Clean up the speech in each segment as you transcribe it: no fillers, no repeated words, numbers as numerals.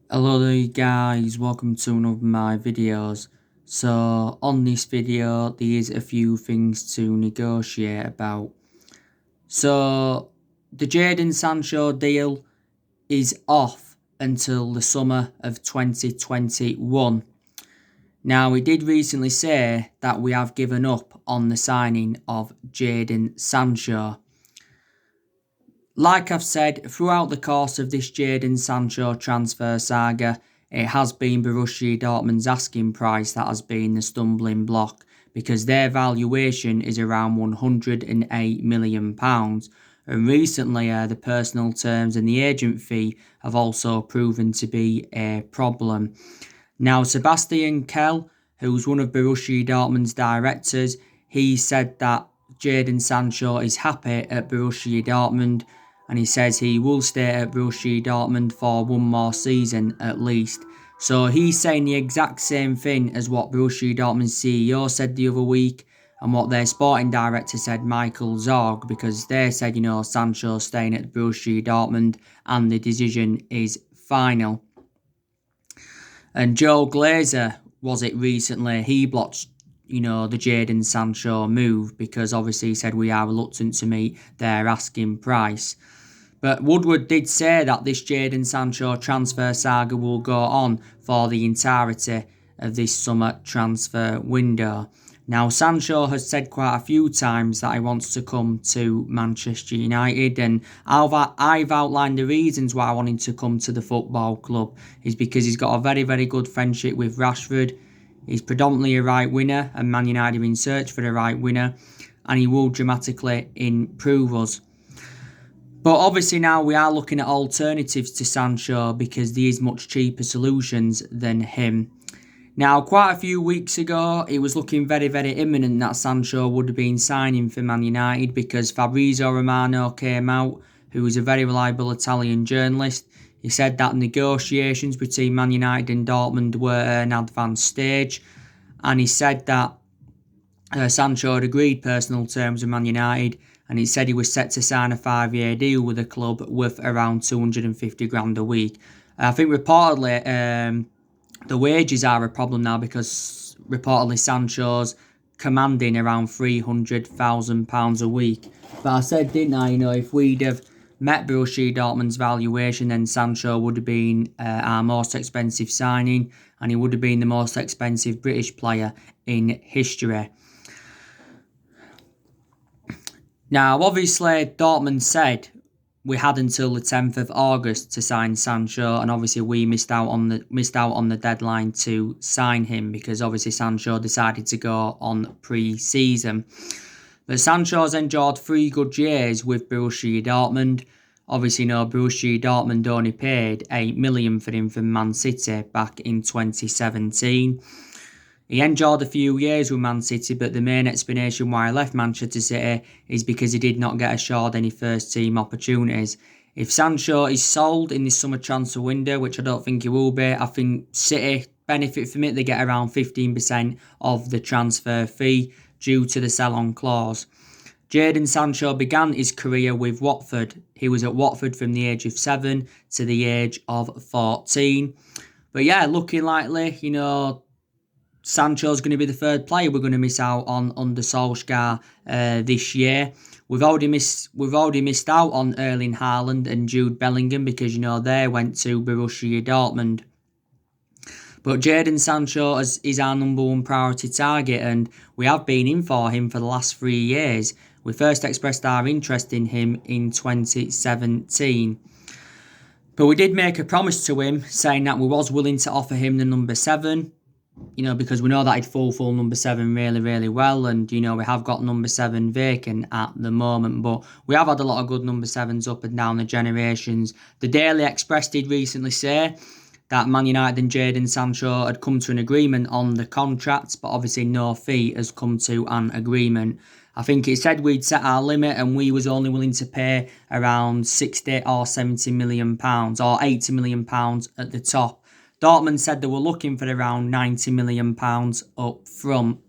Hello there guys, welcome to one of my videos. So on this video there is a few things to negotiate about. So the Jadon Sancho deal is off until the summer of 2021. Now we did recently say that we have given up on the signing of Jadon Sancho. Like I've said, throughout the course of this Jadon Sancho transfer saga, it has been Borussia Dortmund's asking price that has been the stumbling block, because their valuation is around £108 million. And recently, the personal terms and the agent fee have also proven to be a problem. Now, Sebastian Kell, who's one of Borussia Dortmund's directors, he said that Jadon Sancho is happy at Borussia Dortmund, and he says he will stay at Borussia Dortmund for one more season at least. So he's saying the exact same thing as what Borussia Dortmund's CEO said the other week and what their sporting director said, Michael Zorg, because they said, Sancho's staying at Borussia Dortmund and the decision is final. And Joe Glazer, was it recently, he blocked the Jadon Sancho move because obviously he said we are reluctant to meet their asking price. But Woodward did say that this Jadon Sancho transfer saga will go on for the entirety of this summer transfer window. Now, Sancho has said quite a few times that he wants to come to Manchester United, and I've outlined the reasons why I want him to come to the football club. Is because he's got a very, very good friendship with Rashford. He's predominantly a right winger, and Man United are in search for the right winner, and he will dramatically improve us. But obviously now we are looking at alternatives to Sancho because there is much cheaper solutions than him. Now, quite a few weeks ago, it was looking very, very imminent that Sancho would have been signing for Man United because Fabrizio Romano came out, who is a very reliable Italian journalist. He said that negotiations between Man United and Dortmund were at an advanced stage, and he said that Sancho had agreed personal terms with Man United, and he said he was set to sign a 5-year deal with the club worth around 250 grand a week. I think reportedly the wages are a problem now because reportedly Sancho's commanding around £300,000 a week. But I said, didn't I, if we'd have met Borussia Dortmund's valuation, then Sancho would have been our most expensive signing, and he would have been the most expensive British player in history. Now, obviously, Dortmund said we had until the 10th of August to sign Sancho, and obviously we missed out on the deadline to sign him because obviously Sancho decided to go on pre-season. But Sancho's enjoyed 3 good years with Borussia Dortmund. Obviously, Borussia Dortmund only paid £8 million for him from Man City back in 2017. He enjoyed a few years with Man City, but the main explanation why he left Manchester City is because he did not get assured any first-team opportunities. If Sancho is sold in this summer transfer window, which I don't think he will be, I think City benefit from it. They get around 15% of the transfer fee due to the sell-on clause. Jadon Sancho began his career with Watford. He was at Watford from the age of 7 to the age of 14. But yeah, looking likely, Sancho's going to be the third player we're going to miss out on under Solskas this year. We've already missed out on Erling Haaland and Jude Bellingham because they went to Borussia Dortmund. But Jadon Sancho is our number one priority target, and we have been in for him for the last 3 years. We first expressed our interest in him in 2017. But we did make a promise to him saying that we was willing to offer him the number 7. Because we know that he'd full number 7 really, really well. And, we have got number 7 vacant at the moment. But we have had a lot of good number 7s up and down the generations. The Daily Express did recently say that Man United and Jadon Sancho had come to an agreement on the contracts, but obviously no fee has come to an agreement. I think it said we'd set our limit and we was only willing to pay around 60 or 70 million pounds or 80 million pounds at the top. Dortmund said they were looking for around £90 million up front.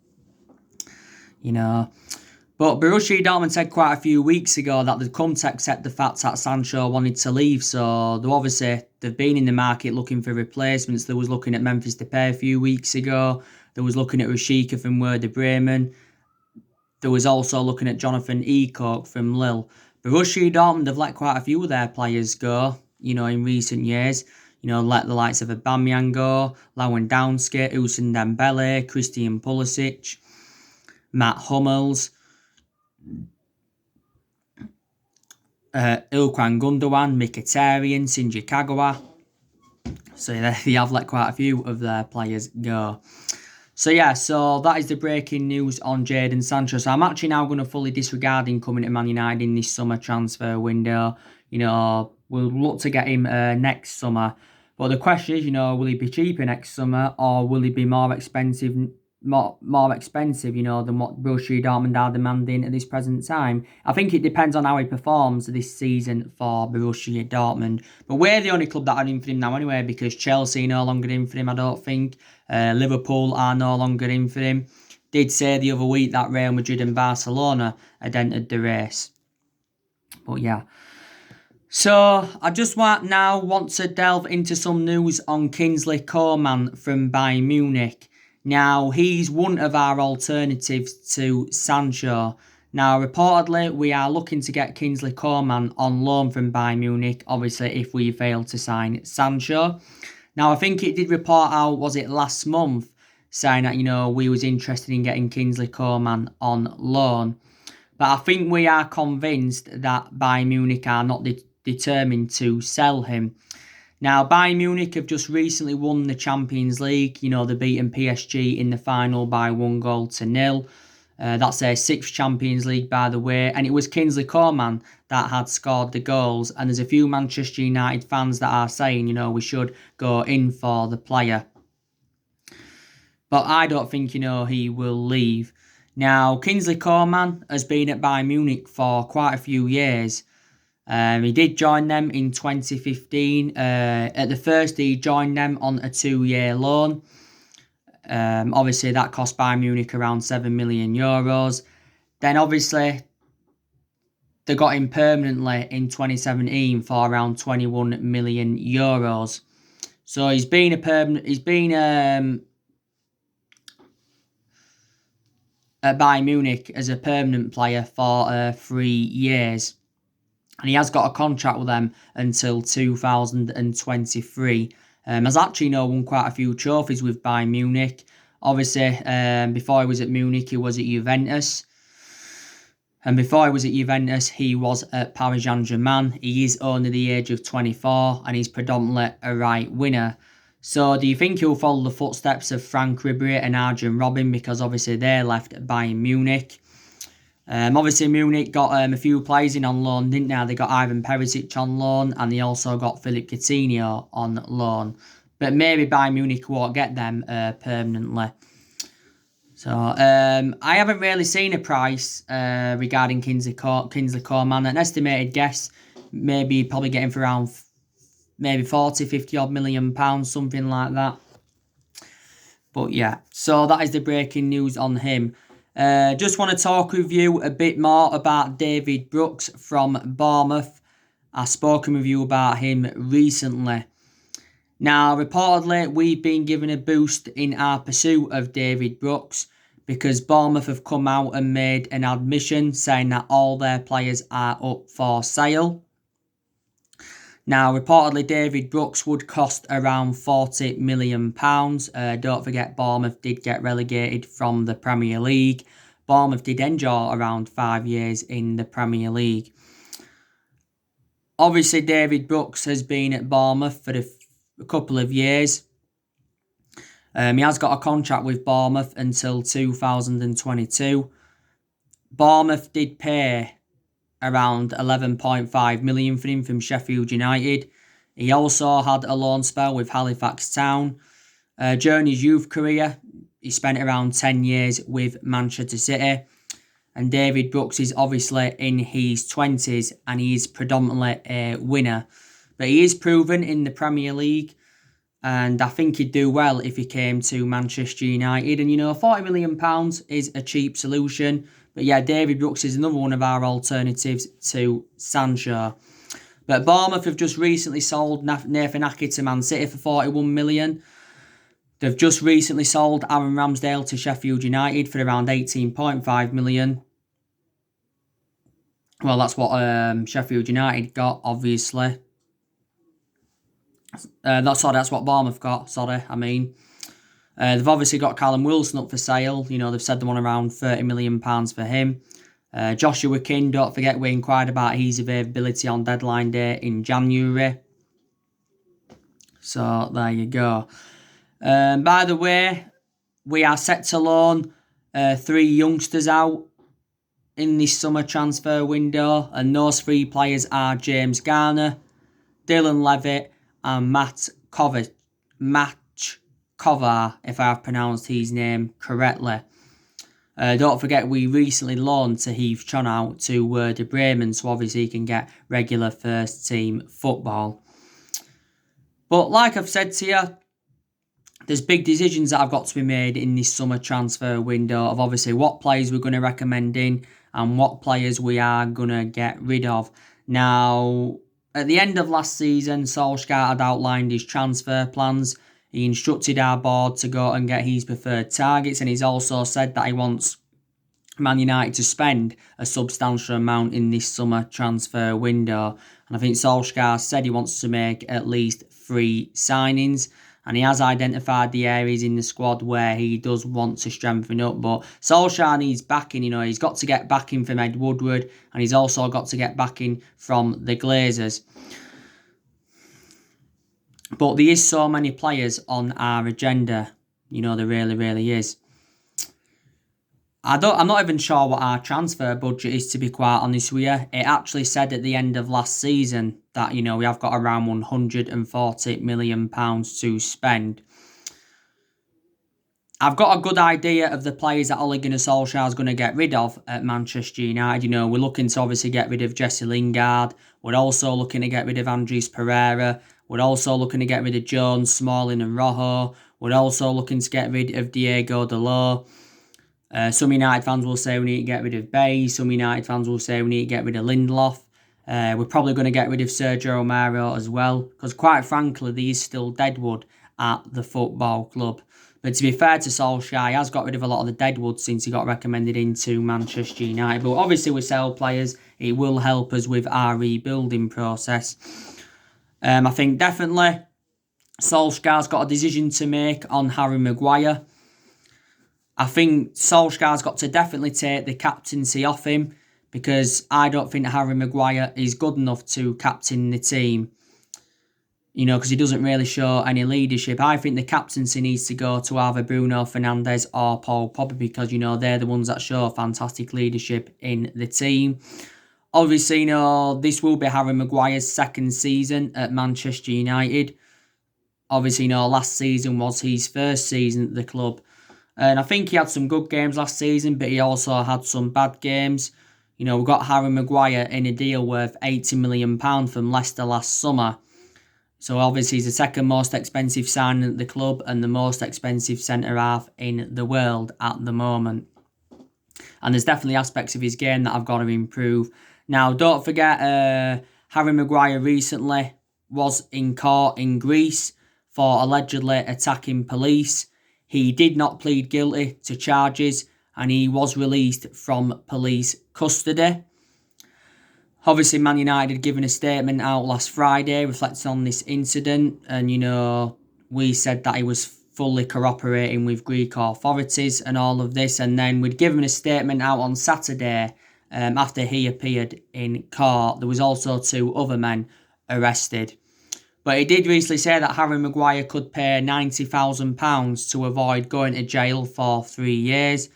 But Borussia Dortmund said quite a few weeks ago that they'd come to accept the fact that Sancho wanted to leave. So they've been in the market looking for replacements. They was looking at Memphis Depay a few weeks ago. They was looking at Rashica from Werder Bremen. There was also looking at Jonathan Eacock from Lille. Borussia Dortmund have let quite a few of their players go, in recent years. Let the likes of Aubameyang go, Lewandowski, Ousmane Dembele, Christian Pulisic, Matt Hummels, Ilkwan Gundogan, Mkhitaryan, Shinji Kagawa. So they have let quite a few of their players go. So that is the breaking news on Jadon Sancho. So I'm actually now going to fully disregard him coming to Man United in this summer transfer window. We'll look to get him next summer. But the question is, will he be cheaper next summer or will he be more expensive, than what Borussia Dortmund are demanding at this present time? I think it depends on how he performs this season for Borussia Dortmund. But we're the only club that are in for him now anyway, because Chelsea are no longer in for him, I don't think. Liverpool are no longer in for him. Did say the other week that Real Madrid and Barcelona had entered the race. But yeah. So, I just want to delve into some news on Kingsley Coman from Bayern Munich. Now, he's one of our alternatives to Sancho. Now, reportedly, we are looking to get Kingsley Coman on loan from Bayern Munich, obviously, if we fail to sign Sancho. Now, I think it did report out, was it last month, saying that, we was interested in getting Kingsley Coman on loan. But I think we are convinced that Bayern Munich are not determined to sell him. Now, Bayern Munich have just recently won the Champions League. They're beating PSG in the final by 1-0. That's their 6th Champions League, by the way. And it was Kingsley Coman that had scored the goals. And there's a few Manchester United fans that are saying, we should go in for the player. But I don't think, he will leave. Now, Kingsley Coman has been at Bayern Munich for quite a few years. He did join them in 2015. At the first, he joined them on a 2-year loan. Obviously, that cost Bayern Munich around €7 million. Then, obviously, they got him permanently in 2017 for around €21 million. So he's been at Bayern Munich as a permanent player for 3 years. And he has got a contract with them until 2023. Has actually won quite a few trophies with Bayern Munich. Obviously, before he was at Munich, he was at Juventus. And before he was at Juventus, he was at Paris Saint-Germain. He is only the age of 24 and he's predominantly a right winger. So do you think he'll follow the footsteps of Frank Ribery and Arjen Robben? Because obviously they left Bayern Munich. Obviously, Munich got a few players in on loan, didn't they? They got Ivan Perisic on loan and they also got Philippe Coutinho on loan. But maybe Bayern Munich won't get them permanently. So, I haven't really seen a price regarding Kingsley Coman. An estimated guess, maybe probably getting for around maybe 40, 50 odd million pounds, something like that. But yeah, so that is the breaking news on him. Just want to talk with you a bit more about David Brooks from Bournemouth. I've spoken with you about him recently. Now, reportedly, we've been given a boost in our pursuit of David Brooks because Bournemouth have come out and made an admission saying that all their players are up for sale. Now, reportedly, David Brooks would cost around £40 million. Don't forget, Bournemouth did get relegated from the Premier League. Bournemouth did enjoy around 5 years in the Premier League. Obviously, David Brooks has been at Bournemouth for a couple of years. He has got a contract with Bournemouth until 2022. Bournemouth did pay around 11.5 million for him from Sheffield United. He also had a loan spell with Halifax Town. During his youth career, he spent around 10 years with Manchester City. And David Brooks is obviously in his 20s and he is predominantly a winner. But he is proven in the Premier League. And I think he'd do well if he came to Manchester United. And £40 million is a cheap solution. But yeah, David Brooks is another one of our alternatives to Sancho. But Bournemouth have just recently sold Nathan Ake to Man City for 41 million. They've just recently sold Aaron Ramsdale to Sheffield United for around 18.5 million. Well, that's what Sheffield United got, obviously. That's what Bournemouth got, They've obviously got Callum Wilson up for sale. They've said they want around £30 million for him. Joshua King, don't forget we inquired about his availability on deadline day in January. So, there you go. By the way, we are set to loan 3 youngsters out in this summer transfer window, and those 3 players are James Garner, Dylan Levitt, and Matt Kovar, if I've pronounced his name correctly. Don't forget we recently loaned Tahith Chon out to Werder Bremen, so obviously he can get regular first team football. But like I've said to you, there's big decisions that have got to be made in this summer transfer window of obviously what players we're going to recommend in and what players we are going to get rid of. Now, at the end of last season, Solskjaer had outlined his transfer plans. He instructed our board to go and get his preferred targets, and he's also said that he wants Man United to spend a substantial amount in this summer transfer window. And I think Solskjaer said he wants to make at least 3 signings. And he has identified the areas in the squad where he does want to strengthen up. But Solskjaer needs backing, he's got to get backing from Ed Woodward. And he's also got to get backing from the Glazers. But there is so many players on our agenda. There really, really is. I'm not even sure what our transfer budget is, to be quite honest with you. It actually said at the end of last season that, we have got around £140 million to spend. I've got a good idea of the players that Ole Gunnar Solskjaer is going to get rid of at Manchester United. We're looking to obviously get rid of Jesse Lingard. We're also looking to get rid of Andres Pereira. We're also looking to get rid of Jones, Smalling and Rojo. We're also looking to get rid of Diego Dalot. Some United fans will say we need to get rid of Bay. Some United fans will say we need to get rid of Lindelof. We're probably going to get rid of Sergio Romero as well, because quite frankly, there's still deadwood at the football club. But to be fair to Solskjaer, he has got rid of a lot of the deadwood since he got recommended into Manchester United. But obviously we sell players, it will help us with our rebuilding process. I think definitely Solskjaer's got a decision to make on Harry Maguire. I think Solskjaer's got to definitely take the captaincy off him, because I don't think Harry Maguire is good enough to captain the team. Because he doesn't really show any leadership. I think the captaincy needs to go to either Bruno Fernandes or Paul Pogba, because, they're the ones that show fantastic leadership in the team. Obviously, this will be Harry Maguire's second season at Manchester United. Obviously, last season was his first season at the club. And I think he had some good games last season, but he also had some bad games. We got Harry Maguire in a deal worth £80 million from Leicester last summer. So obviously he's the second most expensive signing at the club and the most expensive centre-half in the world at the moment. And there's definitely aspects of his game that I've got to improve. Now, don't forget, Harry Maguire recently was in court in Greece for allegedly attacking police. He did not plead guilty to charges and he was released from police custody. Obviously, Man United had given a statement out last Friday reflecting on this incident. And, we said that he was fully cooperating with Greek authorities and all of this. And then we'd given a statement out on Saturday after he appeared in court. There was also 2 other men arrested. But he did recently say that Harry Maguire could pay £90,000 to avoid going to jail for 3 years.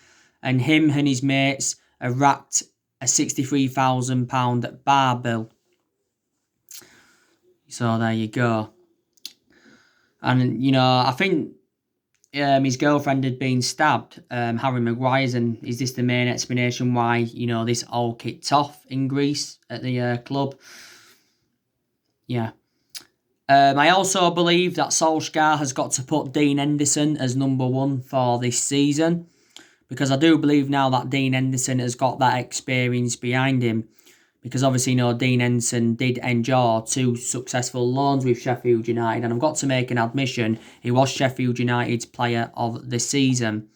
And him and his mates have racked a £63,000 bar bill. So there you go. And, I think his girlfriend had been stabbed, Harry Maguire's, and is this the main explanation why, this all kicked off in Greece at the club? Yeah. I also believe that Solskjaer has got to put Dean Henderson as number 1 for this season, because I do believe now that Dean Henderson has got that experience behind him. Because obviously, Dean Henderson did endure 2 successful loans with Sheffield United. And I've got to make an admission, he was Sheffield United's player of the season.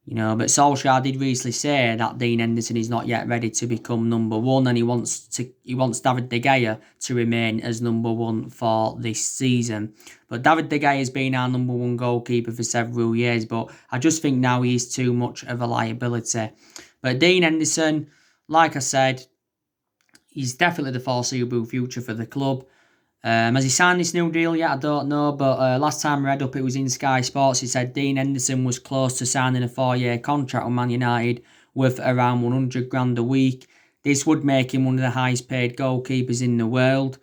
But Solskjaer did recently say that Dean Henderson is not yet ready to become number 1, and he wants David De Gea to remain as number 1 for this season. But David De Gea has been our number 1 goalkeeper for several years, but I just think now he is too much of a liability. But Dean Henderson, like I said, he's definitely the foreseeable future for the club. Has he signed this new deal yet? I don't know, but last time I read up, it was in Sky Sports. He said Dean Henderson was close to signing a 4-year contract with Man United worth around 100 grand a week. This would make him one of the highest paid goalkeepers in the world.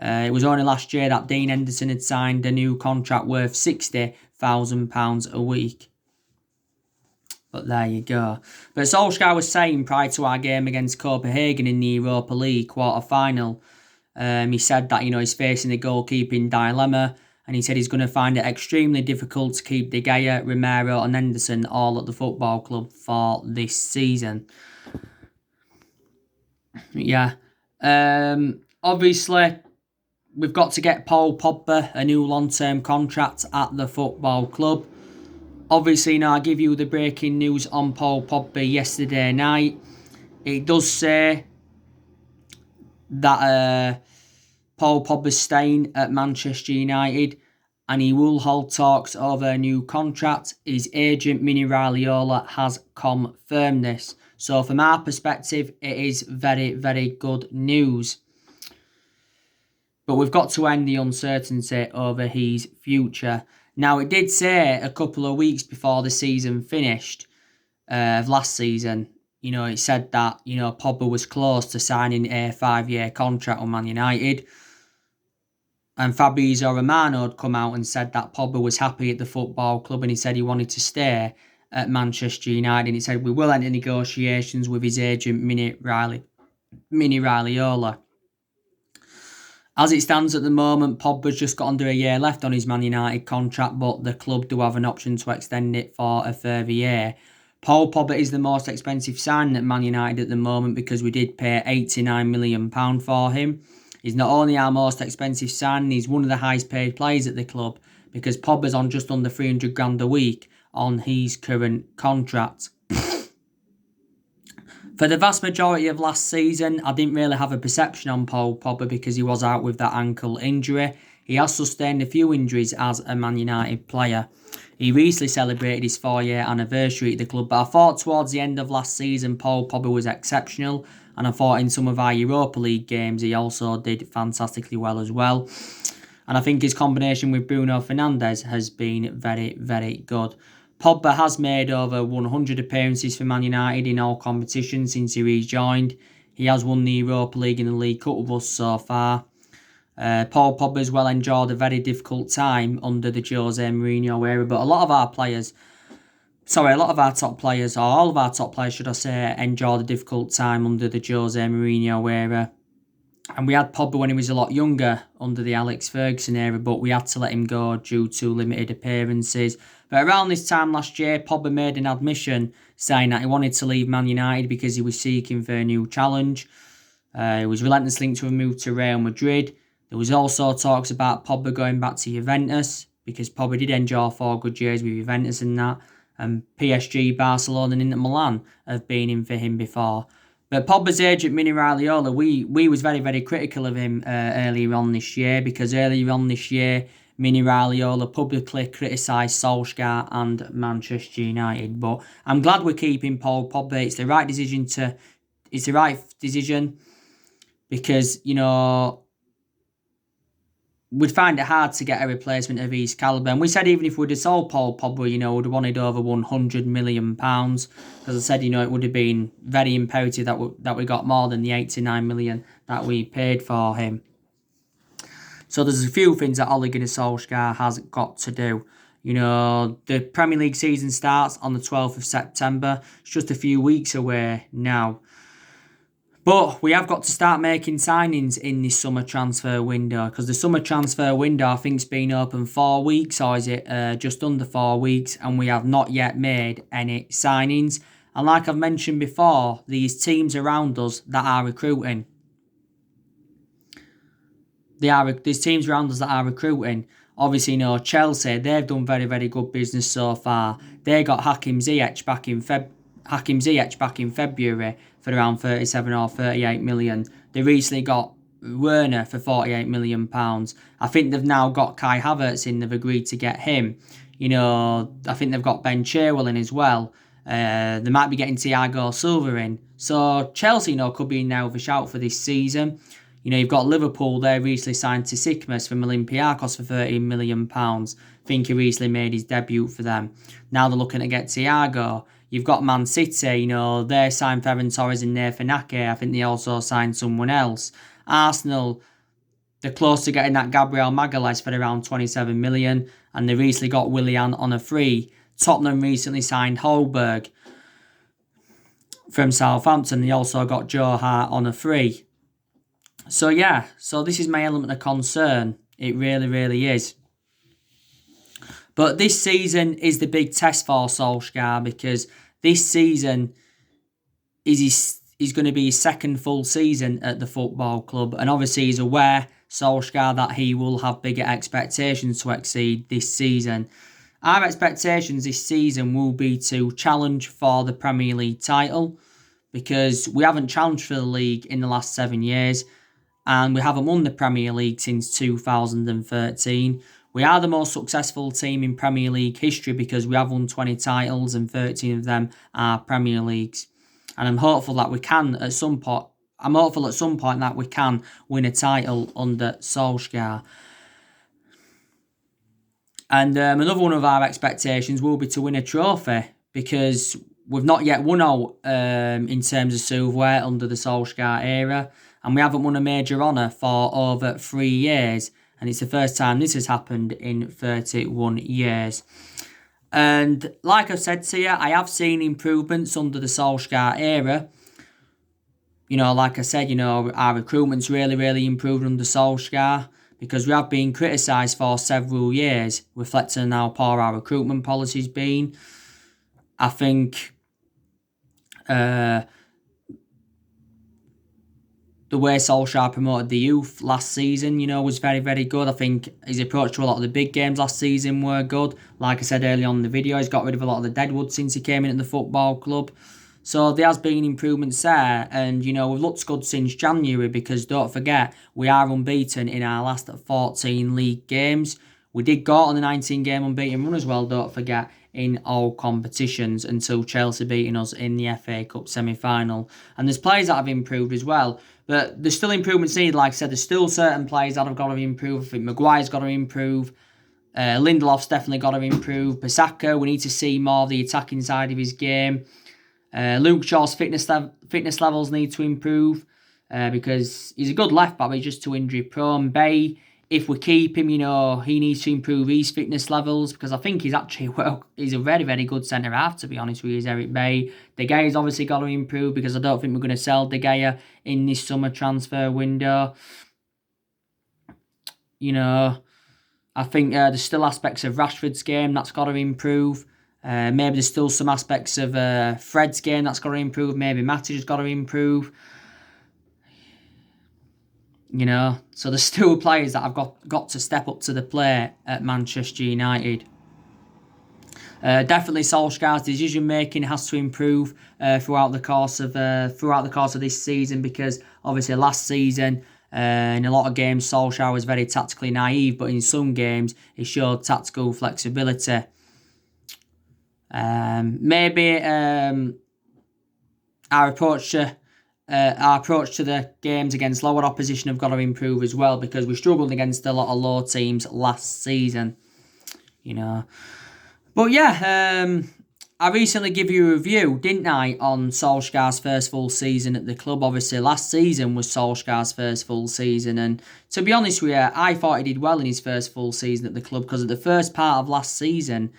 It was only last year that Dean Henderson had signed a new contract worth £60,000 a week. But there you go. But Solskjaer was saying prior to our game against Copenhagen in the Europa League quarter-final, he said that, he's facing a goalkeeping dilemma, and he said he's going to find it extremely difficult to keep De Gea, Romero and Henderson all at the football club for this season. Yeah. Obviously, we've got to get Paul Pogba a new long-term contract at the football club. Obviously, now I give you the breaking news on Paul Pogba yesterday night. It does say that Paul Pogba's staying at Manchester United and he will hold talks over a new contract. His agent, Mini Raiola, has confirmed this. So from our perspective, it is very, very good news. But we've got to end the uncertainty over his future. Now, it did say a couple of weeks before the season finished, of last season, it said that, Pogba was close to signing a 5-year contract with Man United. And Fabrizio Romano had come out and said that Pogba was happy at the football club and he said he wanted to stay at Manchester United. And he said, we will enter negotiations with his agent, Mini Raiola. As it stands at the moment, Pogba's just got under a year left on his Man United contract, but the club do have an option to extend it for a further year. Paul Pogba is the most expensive signing at Man United at the moment because we did pay £89 million for him. He's not only our most expensive signing, he's one of the highest paid players at the club because Pogba's on just under 300 grand a week on his current contract. For the vast majority of last season, I didn't really have a perception on Paul Pogba because he was out with that ankle injury. He has sustained a few injuries as a Man United player. He recently celebrated his 4-year anniversary at the club, but I thought towards the end of last season, Paul Pogba was exceptional, and I thought in some of our Europa League games, he also did fantastically well as well. And I think his combination with Bruno Fernandes has been very, very good. Pogba has made over 100 appearances for Man United in all competitions since he rejoined. He has won the Europa League and the League Cup with us so far. Paul Pogba has well endured a very difficult time under the Jose Mourinho era, but a lot of our top players, or all of our top players should I say, endured a difficult time under the Jose Mourinho era. And we had Pogba when he was a lot younger under the Alex Ferguson era, but we had to let him go due to limited appearances. But around this time last year, Pogba made an admission saying that he wanted to leave Man United because he was seeking for a new challenge. He was relentlessly linked to a move to Real Madrid. There was also talks about Pogba going back to Juventus because Pogba did enjoy 4 good years with Juventus and that. And PSG, Barcelona and Inter Milan have been in for him before. But Pogba's agent, Mini Raiola, we was very, very critical of him earlier on this year because earlier on this year, Mini Raiola publicly criticised Solskjaer and Manchester United. But I'm glad we're keeping Paul Pogba. It's the right decision because, we'd find it hard to get a replacement of his calibre. And we said even if we'd have sold Paul Pogba, we'd have wanted over £100 million. Because I said, it would have been very imperative that we got more than the £89 million that we paid for him. So there's a few things that Ole Gunnar Solskjaer has got to do. The Premier League season starts on the 12th of September. It's just a few weeks away now. But we have got to start making signings in this summer transfer window, because the summer transfer window I think's been open 4 weeks, or is it just under 4 weeks, and we have not yet made any signings. And like I've mentioned before, these teams around us that are recruiting, there's teams around us that are recruiting. Obviously, Chelsea, they've done very, very good business so far. They got Hakim Ziyech back in February for around 37 or 38 million. They recently got Werner for 48 million pounds. I think they've now got Kai Havertz in. They've agreed to get him. I think they've got Ben Chilwell in as well. They might be getting Thiago Silva in. So Chelsea, could be now with a shout for this season. You've got Liverpool. They recently signed Tsimikas from Olympiacos for £13 million. I think he recently made his debut for them. Now they're looking to get Thiago. You've got Man City. They signed Ferran Torres and Nathan Ake. I think they also signed someone else. Arsenal, they're close to getting that Gabriel Magalhaes for around 27 million. And they recently got Willian on a free. Tottenham recently signed Holberg from Southampton. They also got Joe Hart on a free. So this is my element of concern. It really, really is. But this season is the big test for Solskjaer, because this season is going to be his second full season at the football club. And obviously he's aware, Solskjaer, that he will have bigger expectations to exceed this season. Our expectations this season will be to challenge for the Premier League title, because we haven't challenged for the league in the last 7 years. And we haven't won the Premier League since 2013. We are the most successful team in Premier League history, because we have won 20 titles and 13 of them are Premier Leagues. And I'm hopeful that we can at some point. That we can win a title under Solskjaer. And another one of our expectations will be to win a trophy, because we've not yet won out in terms of silverware under the Solskjaer era. And we haven't won a major honour for over 3 years. And it's the first time this has happened in 31 years. And like I've said to you, I have seen improvements under the Solskjaer era. Like I said, our recruitment's really, really improved under Solskjaer, because we have been criticised for several years, reflecting on how poor our recruitment policy's been. I think the way Solskjaer promoted the youth last season, was very, very good. I think his approach to a lot of the big games last season were good. Like I said earlier on in the video, he's got rid of a lot of the deadwood since he came in at the football club. So there has been improvements there. And, we've looked good since January, because don't forget, we are unbeaten in our last 14 league games. We did go on the 19-game unbeaten run as well, don't forget, in all competitions, until Chelsea beating us in the FA Cup semi-final. And there's players that have improved as well. But there's still improvements needed. Like I said, there's still certain players that have got to improve. I think Maguire's got to improve. Lindelof's definitely got to improve. Pisaka, we need to see more of the attacking side of his game. Luke Shaw's fitness levels need to improve, because he's a good left back, but he's just too injury prone. Bay, if we keep him, he needs to improve his fitness levels, because I think he's a very, very good centre half, to be honest with you, Eric Bay. De Gea's obviously got to improve, because I don't think we're going to sell De Gea in this summer transfer window. I think there's still aspects of Rashford's game that's got to improve. Maybe there's still some aspects of Fred's game that's got to improve. Maybe Matic's got to improve. So there's still players that have got to step up to the plate at Manchester United. Definitely Solskjaer's decision making has to improve throughout the course of this season, because obviously last season in a lot of games Solskjaer was very tactically naive, but in some games he showed tactical flexibility. Maybe our approach to the games against lower opposition have got to improve as well, because we struggled against a lot of low teams last season. But I recently gave you a review, didn't I, on Solskjaer's first full season at the club. Obviously, last season was Solskjaer's first full season, and to be honest with you, I thought he did well in his first full season at the club, because at the first part of last season,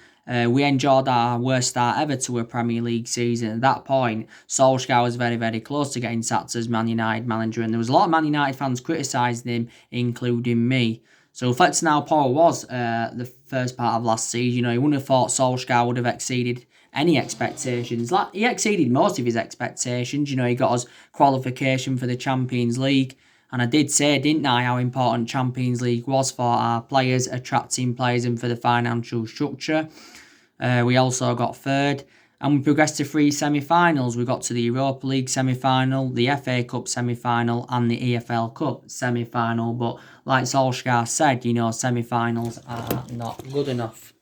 We enjoyed our worst start ever to a Premier League season. At that point, Solskjaer was very, very close to getting sacked as Man United manager, and there was a lot of Man United fans criticising him, including me. So reflecting how poor was the first part of last season, you wouldn't have thought Solskjaer would have exceeded any expectations. Like, he exceeded most of his expectations. He got us qualification for the Champions League. And I did say, didn't I, how important Champions League was for our players, attracting players and for the financial structure. We also got third. And we progressed to 3 semi-finals. We got to the Europa League semi-final, the FA Cup semi-final and the EFL Cup semi-final. But like Solskjaer said, semi-finals are not good enough.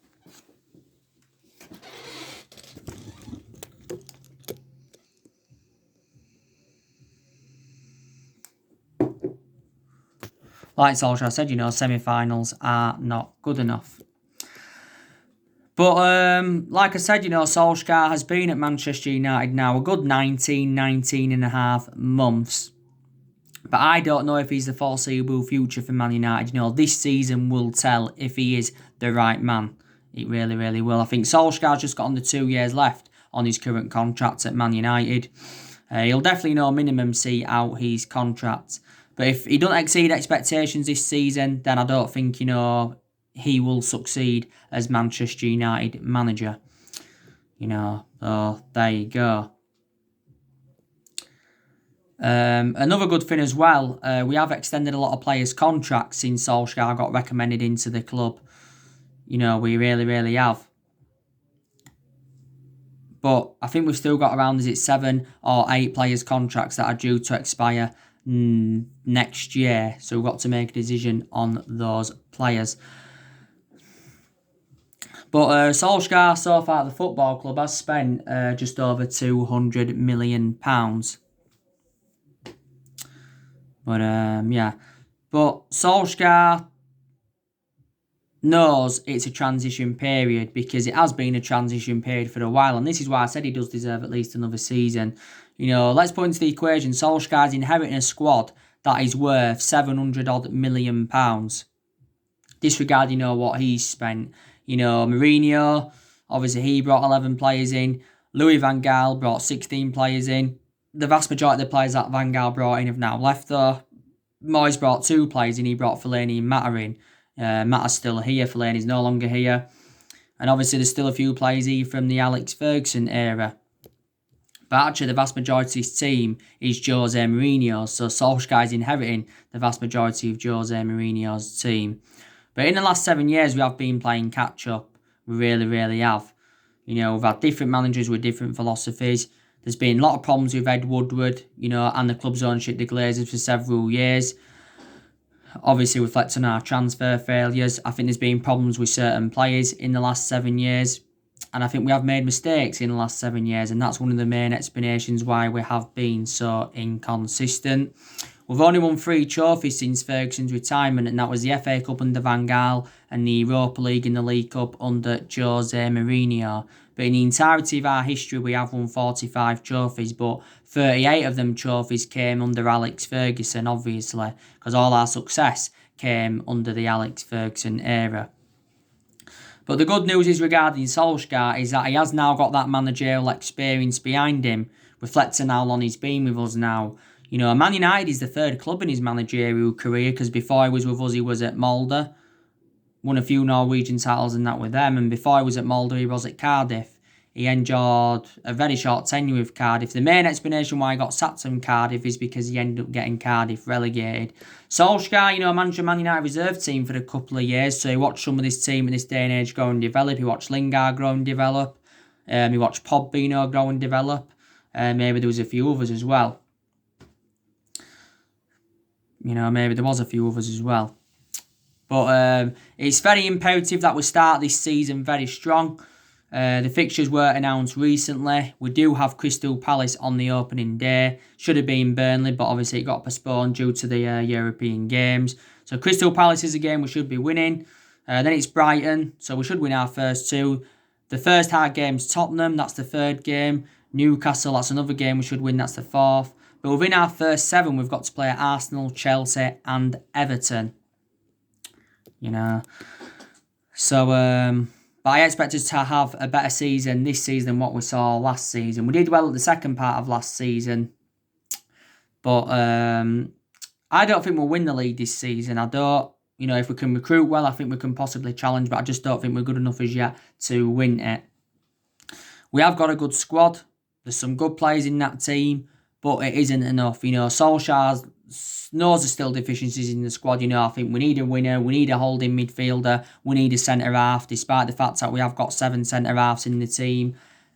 Like Solskjaer said, semi-finals are not good enough. But like I said, Solskjaer has been at Manchester United now a good 19 and a half months. But I don't know if he's the foreseeable future for Man United. This season will tell if he is the right man. It really, really will. I think Solskjaer's just got under 2 years left on his current contract at Man United. He'll definitely minimum see out his contract. But if he doesn't exceed expectations this season, then I don't think, he will succeed as Manchester United manager. So there you go. Another good thing as well, we have extended a lot of players' contracts since Solskjaer got recommended into the club. We really, really have. But I think we've still got around, 7 or 8 players' contracts that are due to expire next year. So we've got to make a decision on those players. But Solskjaer, so far at the football club, has spent just over £200 million. But, yeah. But Solskjaer knows it's a transition period, because it has been a transition period for a while. And this is why I said he does deserve at least another season. Let's put into the equation, Solskjaer's inheriting a squad that is worth £700 million. Disregarding, what he's spent. Mourinho, obviously he brought 11 players in. Louis van Gaal brought 16 players in. The vast majority of the players that Van Gaal brought in have now left though. Moyes brought 2 players in. He brought Fellaini and Mata in. Mata's still here. Fellaini's no longer here. And obviously there's still a few players here from the Alex Ferguson era. But actually the vast majority of his team is Jose Mourinho. So Solskjaer's inheriting the vast majority of Jose Mourinho's team. But in the last 7 years, we have been playing catch-up. We really, really have. We've had different managers with different philosophies. There's been a lot of problems with Ed Woodward, and the club's ownership, the Glazers, for several years. Obviously, reflecting on our transfer failures. I think there's been problems with certain players in the last 7 years. And I think we have made mistakes in the last 7 years. And that's one of the main explanations why we have been so inconsistent. We've only won 3 trophies since Ferguson's retirement, and that was the FA Cup under Van Gaal and the Europa League and the League Cup under Jose Mourinho. But in the entirety of our history, we have won 45 trophies, but 38 of them trophies came under Alex Ferguson, obviously, because all our success came under the Alex Ferguson era. But the good news is regarding Solskjaer is that he has now got that managerial experience behind him, reflecting how long he's been with us now. Man United is the 3rd club in his managerial career, because before he was with us, he was at Molde. Won a few Norwegian titles and that with them. And before he was at Molde, he was at Cardiff. He enjoyed a very short tenure with Cardiff. The main explanation why he got sacked from Cardiff is because he ended up getting Cardiff relegated. Solskjaer, manager Man United reserve team for a couple of years. So he watched some of this team in this day and age grow and develop. He watched Lingard grow and develop. He watched Pogba grow and develop. Maybe there was a few others as well. Maybe there was a few others as well. But it's very imperative that we start this season very strong. The fixtures were announced recently. We do have Crystal Palace on the opening day. Should have been Burnley, but obviously it got postponed due to the European games. So Crystal Palace is a game we should be winning. Then it's Brighton, so we should win our first 2. The first hard game's Tottenham, that's the 3rd game. Newcastle, that's another game we should win, that's the 4th. But within our first 7, we've got to play Arsenal, Chelsea and Everton. So, But I expect us to have a better season this season than what we saw last season. We did well at the second part of last season. But I don't think we'll win the league this season. I don't. You know, if we can recruit well, I think we can possibly challenge. But I just don't think we're good enough as yet to win it. We have got a good squad. There's some good players in that team. But it isn't enough. You know, Solskas knows there's still deficiencies in the squad. You know, I think we need a winner. We need a holding midfielder. We need a centre-half, despite the fact that we have got 7 centre-halves in the team.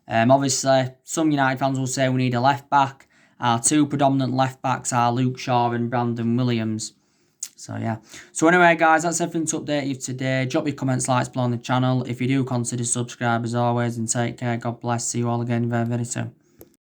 Obviously, some United fans will say we need a left-back. Our 2 predominant left-backs are Luke Shaw and Brandon Williams. So, yeah. So, anyway, guys, that's everything to update you today. Drop your comments, likes below on the channel. If you do, consider subscribe as always. And take care. God bless. See you all again very, very soon.